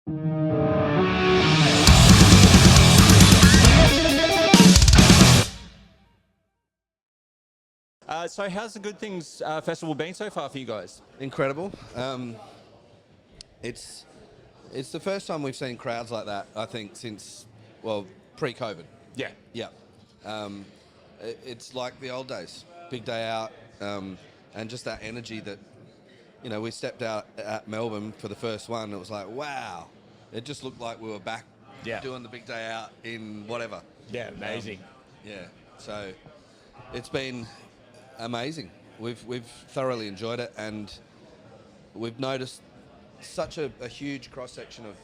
So how's the Good Things Festival been so far for you guys? Incredible. It's the first time we've seen crowds like that, I think, since, well, pre-COVID. Yeah. Yeah. It's like the old days. Big day out, and just that energy that, you know, we stepped out at Melbourne for the first one. It was like, wow. It just looked like we were back doing the big day out in whatever. Yeah, amazing. Yeah. So it's been amazing. We've thoroughly enjoyed it, and we've noticed such a huge cross-section of,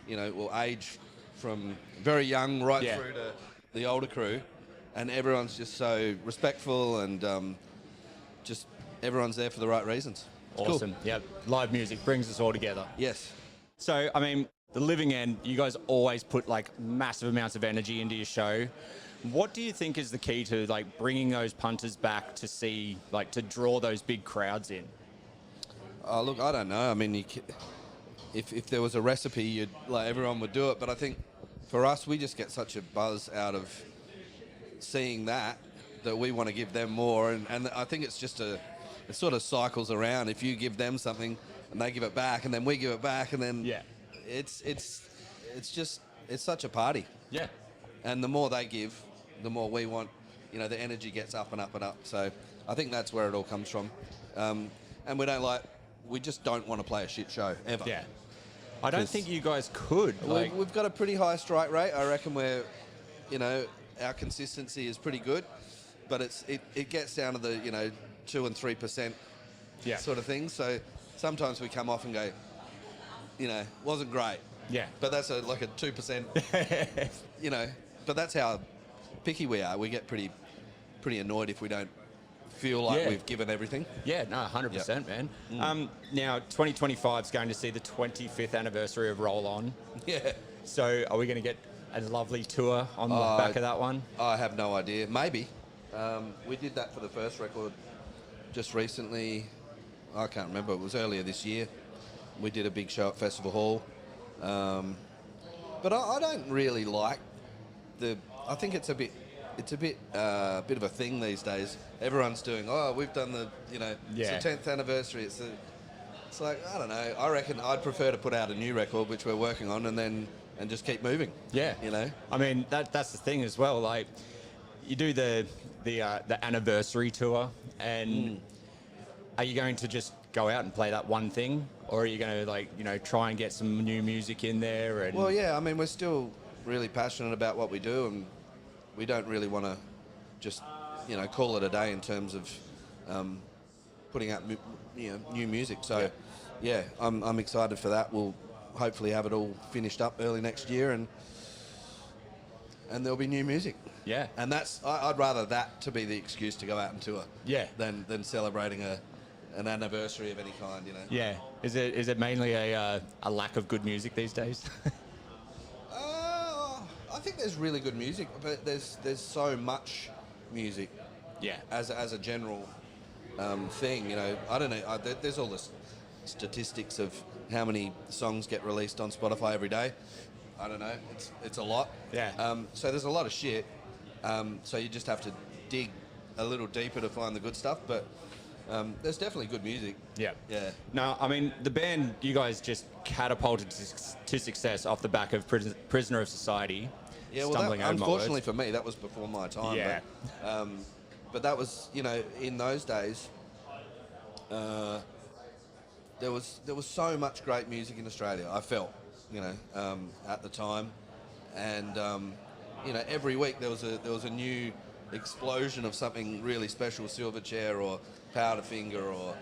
you know, well, age from very young right through to the older crew, and everyone's just so respectful, and just everyone's there for the right reasons. It's Awesome. cool. Yeah, live music brings us all together. Yes. So, I mean, the living end, you guys always put like massive amounts of energy into your show. What do you think is the key to like bringing those punters back to see, like, to draw those big crowds in? Oh, look, I don't know. I mean, if there was a recipe, everyone would do it. But I think for us, we just get such a buzz out of seeing that we want to give them more. And I think it's just it sort of cycles around. If you give them something and they give it back, and then we give it back, and then it's such a party. Yeah. And the more they give, the more we want. You know, the energy gets up and up and up. So I think that's where it all comes from. And we just don't want to play a shit show ever. Yeah. I don't think you guys could. We've got a pretty high strike rate. I reckon our consistency is pretty good, but it gets down to the 2 and 3% sort of thing. So sometimes we come off and go, wasn't great. Yeah. But that's like a 2%. But that's how picky we are. We get pretty annoyed if we don't feel like we've given everything. Yeah, no, 100%, man. Now, 2025 is going to see the 25th anniversary of Roll On. Yeah. So are we going to get a lovely tour on the back of that one? I have no idea. Maybe. We did that for the first record just recently. I can't remember. It was earlier this year. We did a big show at Festival Hall. But I don't really like I think it's a bit of a thing these days. Everyone's doing, we've done it's the 10th anniversary. It's like, I don't know. I reckon I'd prefer to put out a new record, which we're working on, and just keep moving. Yeah. I mean, that's the thing as well. Like, you do the anniversary tour, and are you going to just go out and play that one thing, or are you going to try and get some new music in there? And well, yeah. I mean, we're still really passionate about what we do, and we don't really want to just call it a day in terms of putting out new music. So yeah, I'm excited for that. We'll hopefully have it all finished up early next year, and there'll be new music. Yeah. And I'd rather that to be the excuse to go out and tour. Yeah. Than celebrating an anniversary of any kind. Yeah. Is it mainly a lack of good music these days? I think there's really good music, but there's so much music. Yeah. As a general thing, I don't know. There's all this statistics of how many songs get released on Spotify every day. I don't know. It's a lot. Yeah. So there's a lot of shit. So you just have to dig a little deeper to find the good stuff. But there's definitely good music. Yeah. Yeah. No, I mean, the band, you guys just catapulted to success off the back of Prisoner of Society. Yeah, well, unfortunately for me, that was before my time. Yeah. But that was, in those days, there was so much great music in Australia, I felt, at the time. And, every week there was a new explosion of something really special, Silverchair or Powderfinger, or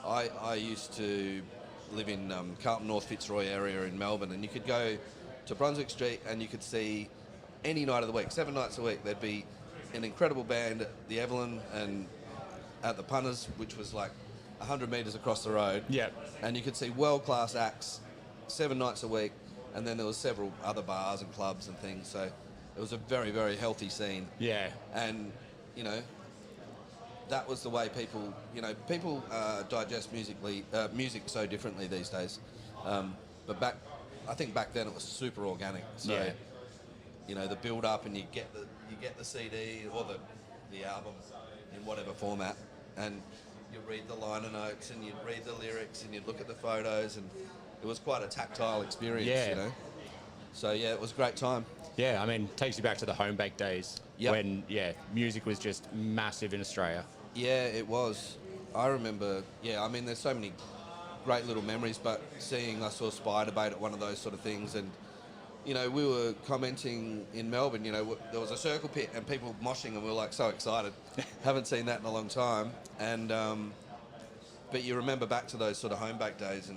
I used to live in Carlton North Fitzroy area in Melbourne, and you could go to Brunswick Street and you could see any night of the week, 7 nights a week, there'd be an incredible band at the Evelyn and at the Punters, which was like 100 metres across the road. Yeah. And you could see world-class acts 7 nights a week, and then there was several other bars and clubs and things, so it was a very, very healthy scene. Yeah. And, that was the way people, digest music so differently these days. But I think back then it was super organic. So, Yeah. you know, the build up, and you get the CD or the album in whatever format, and you read the liner notes and you'd read the lyrics and you'd look at the photos, and it was quite a tactile experience, Yeah. you know. So yeah, it was a great time. Yeah, I mean, takes you back to the Homebake days Yep. when, music was just massive in Australia. Yeah, it was. I remember, I mean, there's so many great little memories, but I saw Spider Bait at one of those sort of things, and, you know, we were commenting in Melbourne, you know, there was a circle pit and people moshing, and we were like so excited. Haven't seen that in a long time. And, but you remember back to those sort of Homebake days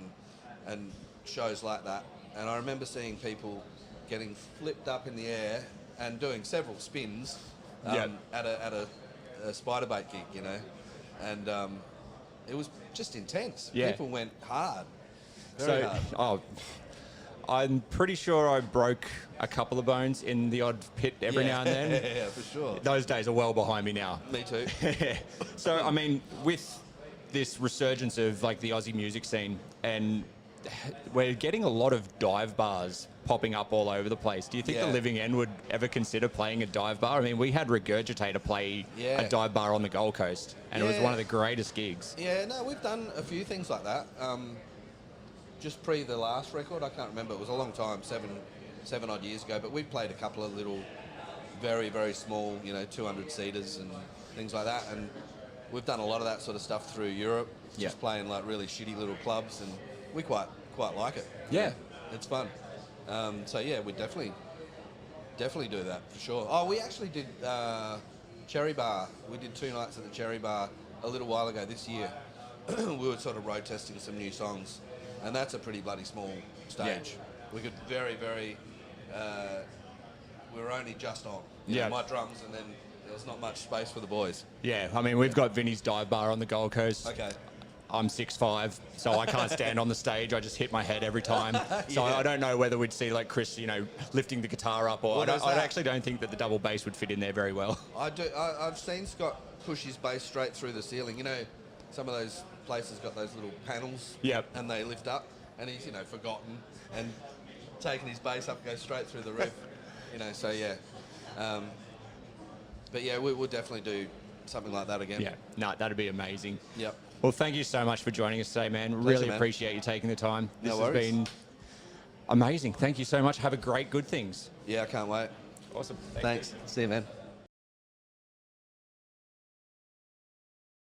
and shows like that. And I remember seeing people getting flipped up in the air and doing several spins Yep. at a Spider Bait gig, you know. And it was just intense. Yeah. People went hard. Very hard. I'm pretty sure I broke a couple of bones in the odd pit every now and then. Yeah, for sure. Those days are well behind me now. Me too. So, I mean, with this resurgence of like the Aussie music scene, and we're getting a lot of dive bars popping up all over the place. Do you think the Yeah. Living End would ever consider playing a dive bar? I mean, we had Regurgitator play Yeah. a dive bar on the Gold Coast, and it was Yeah. one of the greatest gigs. Yeah, no, we've done a few things like that. Just pre the last record, I can't remember. It was a long time, seven odd years ago. But we played a couple of little, very, very small, you know, 200 seaters and things like that. And we've done a lot of that sort of stuff through Europe. Yeah. Just playing like really shitty little clubs, and we quite like it. Yeah. It's fun. So yeah, we definitely do that for sure. Oh, we actually did Cherry Bar. We did 2 nights at the Cherry Bar a little while ago this year. We were sort of road testing some new songs, and that's a pretty bloody small stage. We could very, very. We were only just on. You know, my drums, and then there was not much space for the boys. Yeah, I mean, we've got Vinny's dive bar on the Gold Coast. Okay. I'm 6'5", so I can't stand on the stage. I just hit my head every time. So Yeah. I don't know whether we'd see like Chris, you know, lifting the guitar up, or I actually don't think that the double bass would fit in there very well. I've seen Scott push his bass straight through the ceiling. You know, some of those places got those little panels. Yep. And they lift up, and he's, you know, forgotten and taking his bass up, goes straight through the roof. You know, so yeah. But yeah, we'll definitely do something like that again. Yeah, no, that'd be amazing. Yep. Well, thank you so much for joining us today, man. Pleasure, Really man. appreciate you taking the time. This No has worries. been amazing. Thank you so much. Have a great good things. Yeah, I can't wait. Awesome. Thanks. See you, man.